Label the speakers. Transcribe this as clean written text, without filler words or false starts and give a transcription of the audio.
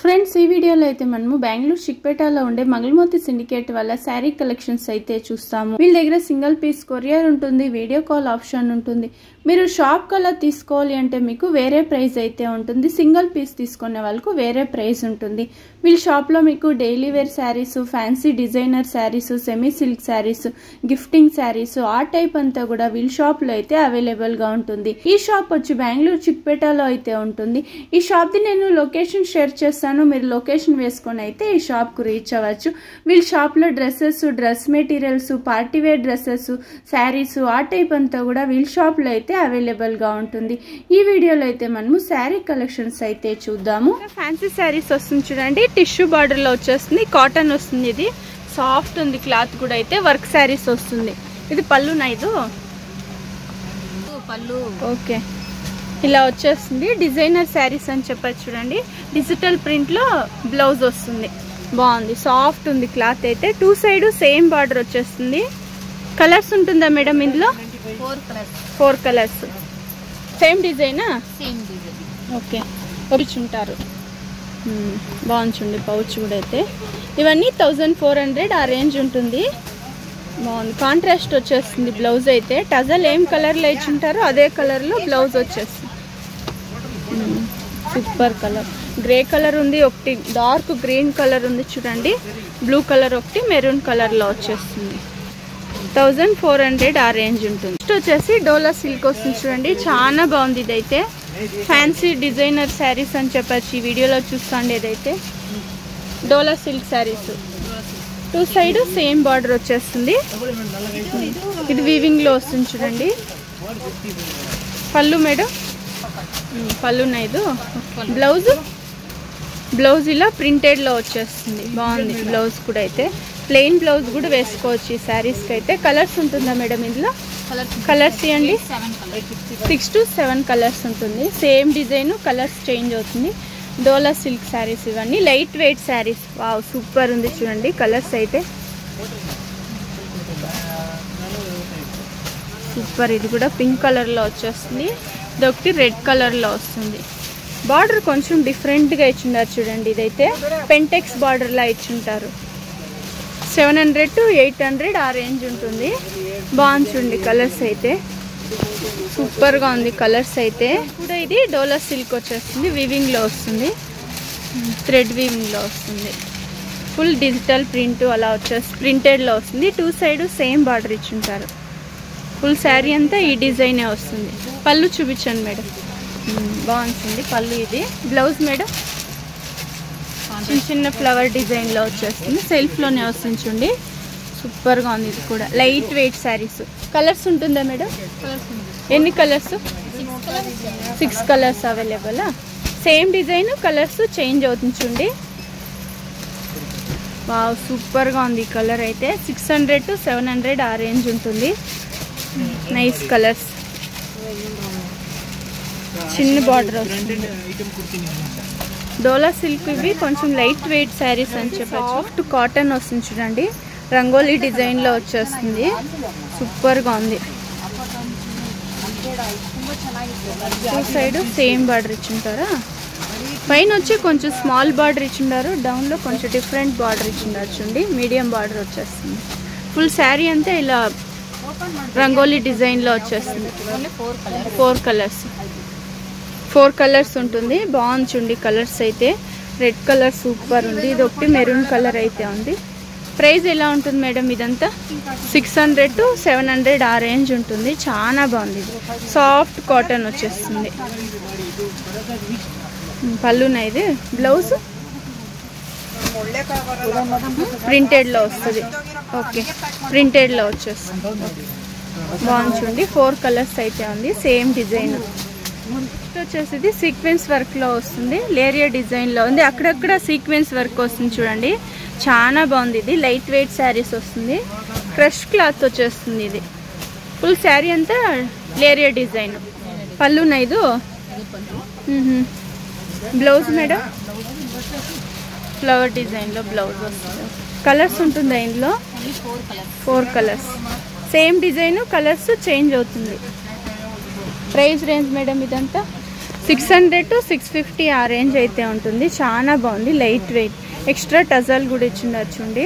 Speaker 1: Friends ఈ వీడియోలో అయితే మనము బెంగళూరు చిక్పేటలో ఉండే మంగళమూర్తి సిండికేట్ వల్ల శారీ కలెక్షన్స్ అయితే చూస్తాము. వీళ్ళ దగ్గర సింగిల్ పీస్ కొరియర్ ఉంటుంది, వీడియో కాల్ ఆప్షన్ ఉంటుంది. మీరు షాప్ కల్లా తీసుకోవాలి అంటే మీకు వేరే ప్రైస్ అయితే ఉంటుంది, సింగిల్ పీస్ తీసుకునే వాళ్ళకు వేరే ప్రైస్ ఉంటుంది. వీళ్ళ షాప్ లో మీకు daily wear saris, fancy designer saris, semi silk saris, gifting saris ఆ టైప్ అంతా కూడా వీళ్ళ షాప్ లో అయితే అవైలబుల్ గా ఉంటుంది. ఈ షాప్ వచ్చి బెంగళూరు చిక్పేటలో అయితే ఉంటుంది. ఈ షాప్ ది నేను లొకేషన్ షేర్ చేస్తాను, మీరు లొకేషన్ వేసుకొని అయితే ఈ షాప్ కు రీచ్ అవ్వచ్చు. వీళ్ళ షాప్ లో dresses, dress materials, party wear dresses, saris ఆ టైప్ అంతా కూడా వీళ్ళ షాప్ లో అయితే అవైలబుల్ గా ఉంటుంది. ఈ వీడియోలో అయితే మనము శారీ కలెక్షన్స్ అయితే చూద్దాము. ఫ్యాన్సీ శారీస్ వస్తుంది చూడండి, టిష్యూ బార్డర్ లో వచ్చేస్తుంది, కాటన్ వస్తుంది, ఇది సాఫ్ట్ ఉంది క్లాత్ కూడా. అయితే వర్క్ శారీస్ వస్తుంది. ఇది పళ్ళు నైదు పళ్ళు ఓకే ఇలా వచ్చేస్తుంది. డిజైనర్ శారీస్ అని చెప్పచ్చు చూడండి, డిజిటల్ ప్రింట్ లో బ్లౌజ్ వస్తుంది, బాగుంది, సాఫ్ట్ ఉంది క్లాత్. అయితే టూ సైడ్ సేమ్ బార్డర్ వచ్చేస్తుంది. కలర్స్ ఉంటుందా మేడం ఇందులో? 4 కలర్స్. సేమ్ డిజైనా? ఓకే ఉంటారు, బాగుంది. పౌచ్ కూడా అయితే ఇవన్నీ 1400 ఆ రేంజ్ ఉంటుంది. బాగుంది, కాంట్రాస్ట్ వచ్చేస్తుంది బ్లౌజ్. అయితే టజల్ ఏం కలర్ లో ఇచ్చుంటారో అదే కలర్ లో బ్లౌజ్ వచ్చేస్తుంది. సూపర్ కలర్, గ్రే కలర్ ఉంది, ఒకటి డార్క్ గ్రీన్ కలర్ ఉంది చూడండి, బ్లూ కలర్ ఒకటి, మెరూన్ కలర్ లో వచ్చేస్తుంది. 1400 ఆ రేంజ్ ఉంటుంది. నెక్స్ట్ వచ్చేసి డోలా సిల్క్ వస్తుంది చూడండి, చాలా బాగుంది. ఇదైతే ఫ్యాన్సీ డిజైనర్ శారీస్ అని చెప్పచ్చు. ఈ వీడియోలో చూస్తాండి, ఏదైతే Dola silk saris. Two side same border వచ్చేస్తుంది. ఇది వీవింగ్ లో వస్తుంది చూడండి. పళ్ళు మేడం, పళ్ళు నైదు. బ్లౌజ్ ఇలా ప్రింటెడ్ లో వచ్చేస్తుంది, బాగుంది బ్లౌజ్ కూడా. అయితే ప్లెయిన్ బ్లౌజ్ కూడా వేసుకోవచ్చు ఈ శారీస్ కి. అయితే కలర్స్ ఉంటుందా మేడం ఇందులో? కలర్స్ ఇవ్వండి. 6 to 7 కలర్స్ ఉంటుంది. సేమ్ డిజైన్, కలర్స్ చేంజ్ అవుతుంది. డోలా సిల్క్ శారీస్ ఇవన్నీ light weight saris. Wow super ఉంది చూడండి కలర్స్ అయితే సూపర్. ఇది కూడా పింక్ కలర్ లో వచ్చేస్తుంది, ఇది ఒకటి రెడ్ కలర్ లో వస్తుంది. బార్డర్ కొంచెం డిఫరెంట్ గా ఇచ్చిండారు చూడండి. ఇదైతే పెంటెక్స్ బార్డర్ లా ఇచ్చింటారు. 700 to 800 ఆ రేంజ్ ఉంటుంది. బాగుంది చూడండి కలర్స్ అయితే సూపర్ గా ఉంది కలర్స్ అయితే కూడా. ఇది డోలా సిల్క్ వచ్చేస్తుంది, వీవింగ్ లో వస్తుంది, థ్రెడ్ వీవింగ్ లో వస్తుంది. ఫుల్ డిజిటల్ ప్రింట్ అలా వచ్చేసి ప్రింటెడ్ లో వస్తుంది. టూ సైడ్ సేమ్ బార్డర్ ఇచ్చుంటారు. ఫుల్ శారీ అంతా ఈ డిజైనే వస్తుంది. పళ్ళు చూపించండి మేడం. బాగుంటుంది పళ్ళు. ఇది బ్లౌజ్ మేడం, చిన్న చిన్న ఫ్లవర్ డిజైన్ లో వచ్చేస్తుంది, సెల్ఫ్ లోనే వస్తుంది చూడండి, సూపర్ గా ఉంది. ఇది కూడా లైట్ వెయిట్ శారీస్. కలర్స్ ఉంటుందా మేడం? ఎన్ని colours? 6 colours available. Same design, colours change అవుతుంది చూడండి. వావ్ సూపర్ గా ఉంది కలర్ అయితే. 600 to 700 ఆ రేంజ్ ఉంటుంది. Nice colours. చిన్న బార్డర్ వస్తుంది. డోలా సిల్క్ ఇవి కొంచెం లైట్ వెయిట్ శారీస్ అని చెప్పి. సాఫ్ట్ కాటన్ వస్తుంది చూడండి, రంగోలీ డిజైన్ లో వచ్చేస్తుంది, సూపర్ గా ఉంది. టూ సైడ్ సేమ్ బార్డర్ ఇచ్చింటారా? పైన వచ్చి కొంచెం స్మాల్ బార్డర్ ఇచ్చిండారు, డౌన్ లో కొంచెం డిఫరెంట్ బార్డర్ ఇచ్చిండారు చూడండి, మీడియం బార్డర్ వచ్చేస్తుంది. ఫుల్ శారీ అంతా ఇలా రంగోలీ డిజైన్ లో వచ్చేస్తుంది. 4 కలర్స్ ఉంటుంది. బాగుంది చూడండి కలర్స్ అయితే. రెడ్ కలర్ సూపర్ ఉంది, ఇది ఒకటి మెరూన్ కలర్ అయితే ఉంది. ప్రైస్ ఎలా ఉంటుంది మేడం? ఇదంతా 600 to 700 ఆ రేంజ్ ఉంటుంది. చాలా బాగుంది. సాఫ్ట్ కాటన్ వచ్చేస్తుంది. పళ్ళునా ఇది. బ్లౌజ్ ప్రింటెడ్ లో వస్తుంది. ఓకే ప్రింటెడ్ లో వచ్చేస్తుంది. బాగుంది చూడండి. 4 కలర్స్ అయితే ఉంది, సేమ్ డిజైన్. వచ్చేసి సీక్వెన్స్ వర్క్ లో వస్తుంది, లేరియా డిజైన్ లో ఉంది, అక్కడక్కడ సీక్వెన్స్ వర్క్ వస్తుంది చూడండి, చాలా బాగుంది. ఇది లైట్ వెయిట్ శారీస్ వస్తుంది, క్రష్ క్లాత్ వచ్చేస్తుంది. ఇది ఫుల్ శారీ అంతా లేరియా డిజైన్. పళ్ళు నైదు. బ్లౌజ్ మేడం, ఫ్లవర్ డిజైన్ లో బ్లౌజ్ వస్తుంది. కలర్స్ ఉంటుందా ఇందులో? 4 colours. Same design, colours change అవుతుంది. ప్రైస్ రేంజ్ మేడం ఇదంతా 600 to 650 ఆ రేంజ్ అయితే ఉంటుంది. చాలా బాగుంది, లైట్ వెయిట్, ఎక్స్ట్రా టజల్ కూడా ఇచ్చిండొచ్చు చూడండి.